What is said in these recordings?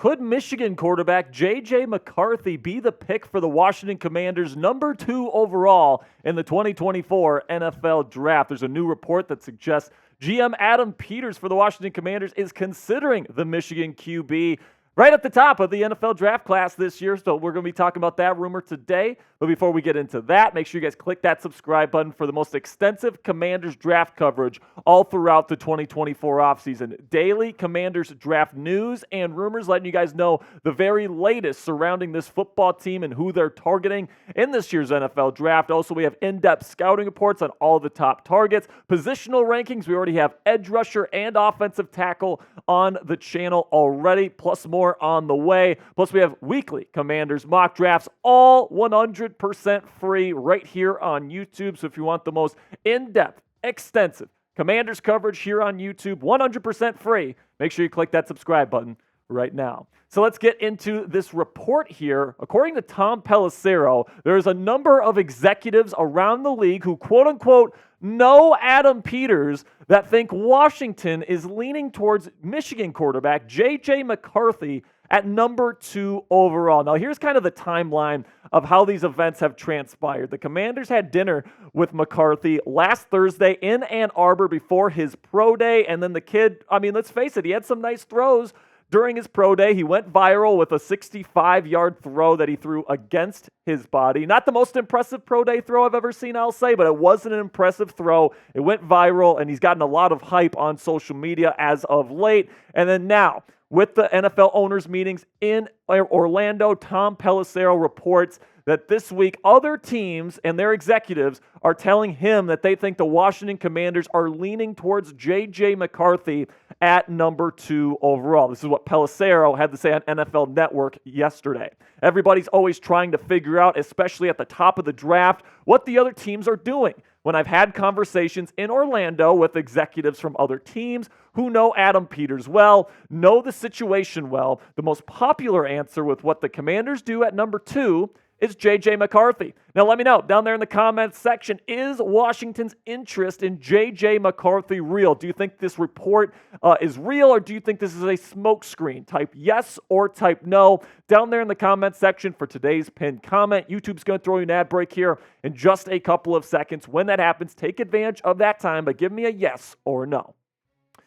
Could Michigan quarterback J.J. McCarthy be the pick for the Washington Commanders, number 2 overall in the 2024 NFL Draft? There's a new report that suggests GM Adam Peters for the Washington Commanders is considering the Michigan QB right at the top of the NFL draft class this year. So we're going to be talking about that rumor today. But before we get into that, make sure you guys click that subscribe button for the most extensive Commanders draft coverage all throughout the 2024 offseason. Daily Commanders draft news and rumors, letting you guys know the very latest surrounding this football team and who they're targeting in this year's NFL draft. Also, we have in-depth scouting reports on all the top targets, positional rankings. We already have edge rusher and offensive tackle on the channel already, plus more on the way. Plus, we have weekly Commanders mock drafts, all 100% free right here on YouTube. So if you want the most in-depth, extensive Commanders coverage here on YouTube, 100% free, make sure you click that subscribe button right now. So let's get into this report here. According to Tom Pelissero, there's a number of executives around the league who, quote-unquote, know Adam Peters that think Washington is leaning towards Michigan quarterback J.J. McCarthy at number 2 overall. Now, here's kind of the timeline of how these events have transpired. The Commanders had dinner with McCarthy last Thursday in Ann Arbor before his pro day, and then the kid, I mean, let's face it, he had some nice throws during his pro day. He went viral with a 65-yard throw that he threw against his body. Not the most impressive pro day throw I've ever seen, I'll say, but it was an impressive throw. It went viral, and he's gotten a lot of hype on social media as of late. And then now, with the NFL owners' meetings in Orlando, Tom Pelissero reports that this week other teams and their executives are telling him that they think the Washington Commanders are leaning towards J.J. McCarthy at number 2 overall. This is what Pelissero had to say on NFL Network yesterday. Everybody's always trying to figure out, especially at the top of the draft, what the other teams are doing. When I've had conversations in Orlando with executives from other teams who know Adam Peters well, know the situation well, the most popular answer with what the Commanders do at number 2 is J.J. McCarthy. Now, let me know down there in the comments section, is Washington's interest in J.J. McCarthy real? Do you think this report is real, or do you think this is a smokescreen? Type yes or type no down there in the comments section for today's pinned comment. YouTube's going to throw you an ad break here in just a couple of seconds. When that happens, take advantage of that time, but give me a yes or no.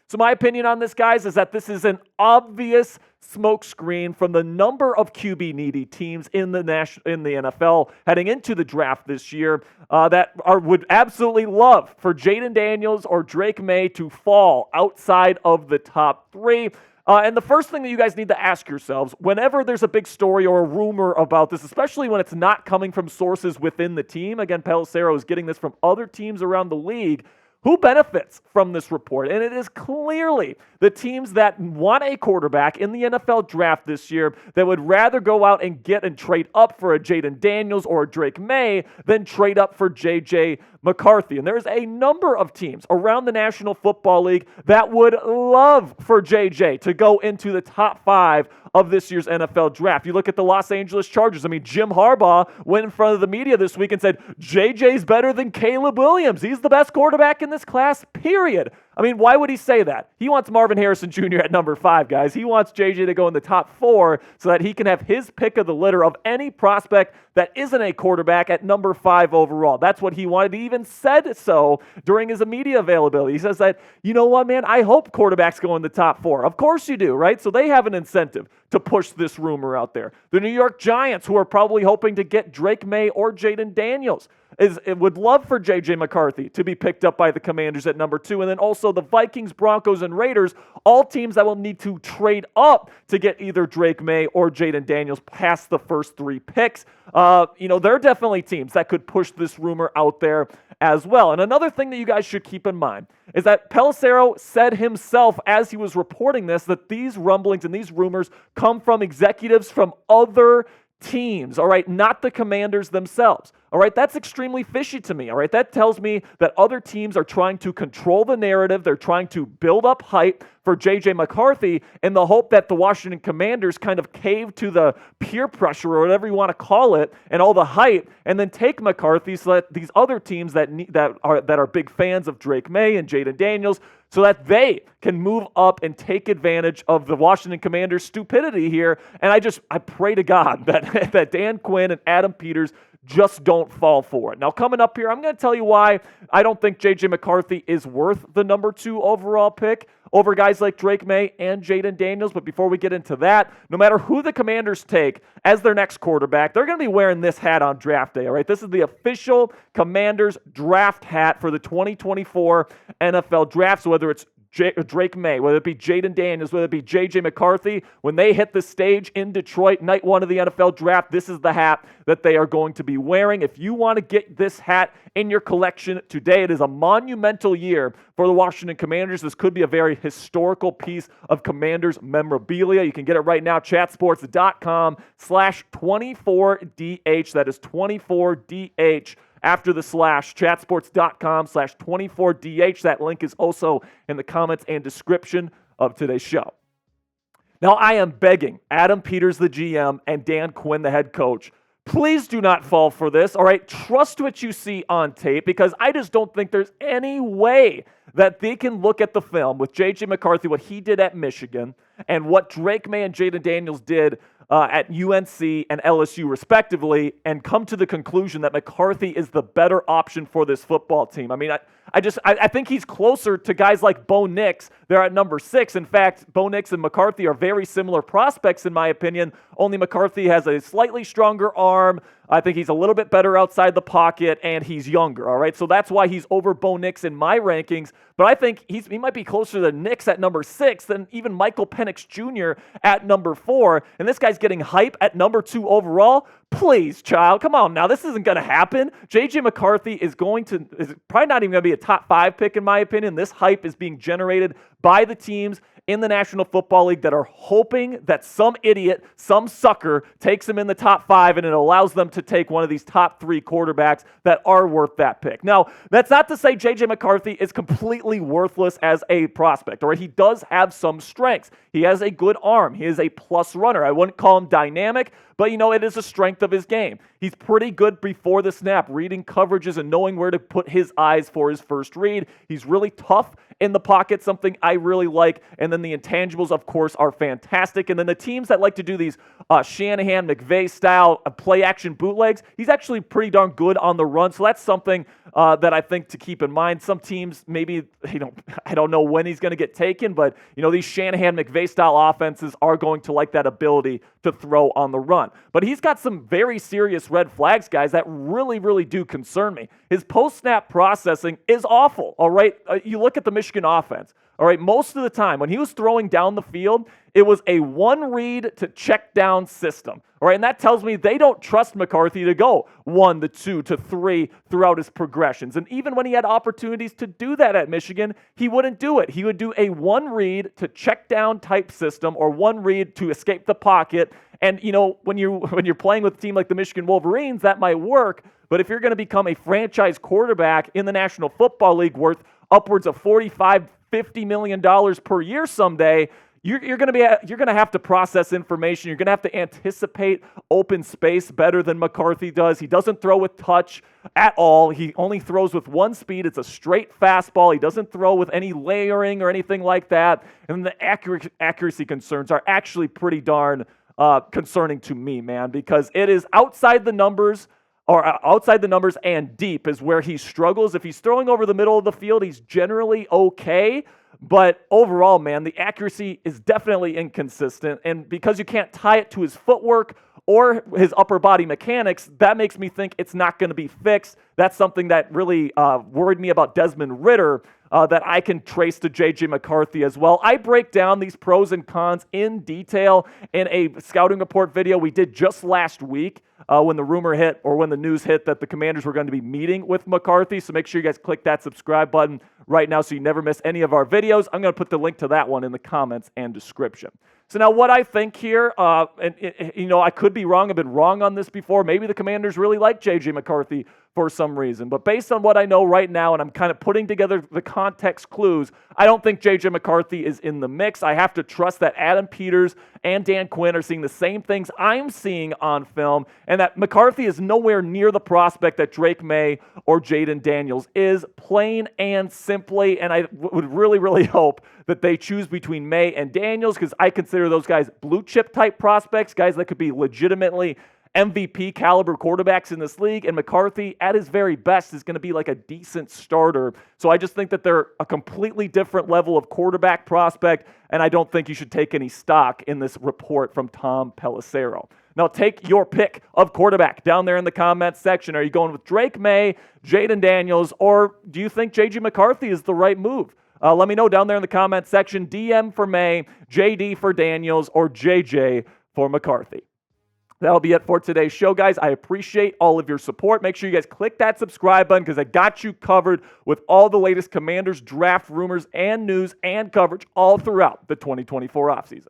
So my opinion on this, guys, is that this is an obvious smokescreen from the number of QB-needy teams in the NFL heading into the draft this year would absolutely love for Jayden Daniels or Drake Maye to fall outside of the top 3. And the first thing that you guys need to ask yourselves, whenever there's a big story or a rumor about this, especially when it's not coming from sources within the team, again, Pelissero is getting this from other teams around the league, who benefits from this report? And it is clearly the teams that want a quarterback in the NFL draft this year that would rather go out and get and trade up for a Jayden Daniels or a Drake Maye than trade up for J.J. McCarthy. And there's a number of teams around the National Football League that would love for J.J. to go into the top 5 of this year's NFL draft. You look at the Los Angeles Chargers. I mean, Jim Harbaugh went in front of the media this week and said, J.J.'s better than Caleb Williams. He's the best quarterback in this class, period. I mean, why would he say that? He wants Marvin Harrison Jr. at number 5, guys. He wants J.J. to go in the top 4 so that he can have his pick of the litter of any prospect that isn't a quarterback at number 5 overall. That's what he wanted. He even said so during his media availability. He says that, you know what, man, I hope quarterbacks go in the top 4. Of course you do, right? So they have an incentive to push this rumor out there. The New York Giants, who are probably hoping to get Drake Maye or Jayden Daniels, would love for J.J. McCarthy to be picked up by the Commanders at number 2. And then also the Vikings, Broncos, and Raiders, all teams that will need to trade up to get either Drake Maye or Jayden Daniels past the first 3 picks. They're definitely teams that could push this rumor out there as well. And another thing that you guys should keep in mind is that Pelissero said himself as he was reporting this that these rumblings and these rumors come from executives from other teams, all right, not the Commanders themselves. All right, that's extremely fishy to me. All right, that tells me that other teams are trying to control the narrative. They're trying to build up hype for J.J. McCarthy in the hope that the Washington Commanders kind of cave to the peer pressure or whatever you want to call it and all the hype and then take McCarthy so that these other teams that are big fans of Drake Maye and Jayden Daniels so that they can move up and take advantage of the Washington Commanders' stupidity here. And I pray to God that, that Dan Quinn and Adam Peters just don't fall for it. Now, coming up here, I'm going to tell you why I don't think J.J. McCarthy is worth the number 2 overall pick over guys like Drake Maye and Jayden Daniels. But before we get into that, no matter who the Commanders take as their next quarterback, they're going to be wearing this hat on draft day, all right? This is the official Commanders draft hat for the 2024 NFL Draft. So whether it's Drake Maye, whether it be Jayden Daniels, whether it be J.J. McCarthy, when they hit the stage in Detroit, night 1 of the NFL Draft, this is the hat that they are going to be wearing. If you want to get this hat in your collection today, it is a monumental year for the Washington Commanders. This could be a very historical piece of Commanders memorabilia. You can get it right now, chatsports.com/24DH. That is 24DH. After the slash, chatsports.com/24DH. That link is also in the comments and description of today's show. Now, I am begging Adam Peters, the GM, and Dan Quinn, the head coach, please do not fall for this, all right? Trust what you see on tape, because I just don't think there's any way that they can look at the film with J.J. McCarthy, what he did at Michigan, and what Drake Maye and Jayden Daniels did at UNC and LSU respectively, and come to the conclusion that McCarthy is the better option for this football team. I mean, I think he's closer to guys like Bo Nix. They're at number 6. In fact, Bo Nix and McCarthy are very similar prospects in my opinion, only McCarthy has a slightly stronger arm. I think he's a little bit better outside the pocket, and he's younger, all right? So that's why he's over Bo Nix in my rankings, but I think he might be closer to Nix at number 6 than even Michael Penix Jr. at number 4, and this guy's getting hype at number 2 overall. Please, child, come on now. This isn't going to happen. J.J. McCarthy is probably not even going to be a top 5 pick in my opinion. This hype is being generated by the teams in the National Football League that are hoping that some idiot, some sucker takes them in the top 5, and it allows them to take one of these top 3 quarterbacks that are worth that pick. Now, that's not to say J.J. McCarthy is completely worthless as a prospect, all right? He does have some strengths. He has a good arm. He is a plus runner. I wouldn't call him dynamic, but, it is a strength of his game. He's pretty good before the snap, reading coverages and knowing where to put his eyes for his first read. He's really tough in the pocket, something I really like. And then the intangibles, of course, are fantastic. And then the teams that like to do these Shanahan, McVay style play-action bootlegs, he's actually pretty darn good on the run. So that's something that I think to keep in mind. Some teams, maybe, I don't know when he's going to get taken, but, these Shanahan, McVay style offenses are going to like that ability to throw on the run. But he's got some very serious red flags, guys, that really, really do concern me. His post-snap processing is awful, all right? You look at the Michigan offense, all right? Most of the time, when he was throwing down the field, it was a one-read to check down system, all right? And that tells me they don't trust McCarthy to go 1 to 2 to 3 throughout his progressions. And even when he had opportunities to do that at Michigan, he wouldn't do it. He would do a one-read to check down type system, or one read to escape the pocket. And, when you're playing with a team like the Michigan Wolverines, that might work. But if you're going to become a franchise quarterback in the National Football League worth upwards of $45, $50 million per year someday, you're going to have to process information. You're going to have to anticipate open space better than McCarthy does. He doesn't throw with touch at all. He only throws with one speed. It's a straight fastball. He doesn't throw with any layering or anything like that. And the accuracy concerns are actually pretty darn concerning to me, man, because it is outside the numbers and deep is where he struggles. If he's throwing over the middle of the field, he's generally okay. But overall, man, the accuracy is definitely inconsistent. And because you can't tie it to his footwork or his upper body mechanics, that makes me think it's not going to be fixed. That's something that really worried me about Desmond Ridder, that I can trace to J.J. McCarthy as well. I break down these pros and cons in detail in a scouting report video we did just last week when the rumor hit, or when the news hit, that the Commanders were going to be meeting with McCarthy. So make sure you guys click that subscribe button right now so you never miss any of our videos. I'm going to put the link to that one in the comments and description. So now what I think here, I could be wrong. I've been wrong on this before. Maybe the Commanders really like J.J. McCarthy for some reason. But based on what I know right now, and I'm kind of putting together the context clues, I don't think J.J. McCarthy is in the mix. I have to trust that Adam Peters and Dan Quinn are seeing the same things I'm seeing on film, and that McCarthy is nowhere near the prospect that Drake Maye or Jayden Daniels is, plain and simply. And I would really, really hope that they choose between Maye and Daniels, because I consider those guys blue chip type prospects, guys that could be legitimately MVP caliber quarterbacks in this league, and McCarthy at his very best is going to be like a decent starter. So I just think that they're a completely different level of quarterback prospect, and I don't think you should take any stock in this report from Tom Pelissero. Now take your pick of quarterback down there in the comments section. Are you going with Drake Maye, Jayden Daniels, or do you think J.J. McCarthy is the right move? Let me know down there in the comments section. DM for Maye, JD for Daniels, or JJ for McCarthy. That'll be it for today's show, guys. I appreciate all of your support. Make sure you guys click that subscribe button, because I got you covered with all the latest Commanders draft rumors and news and coverage all throughout the 2024 offseason.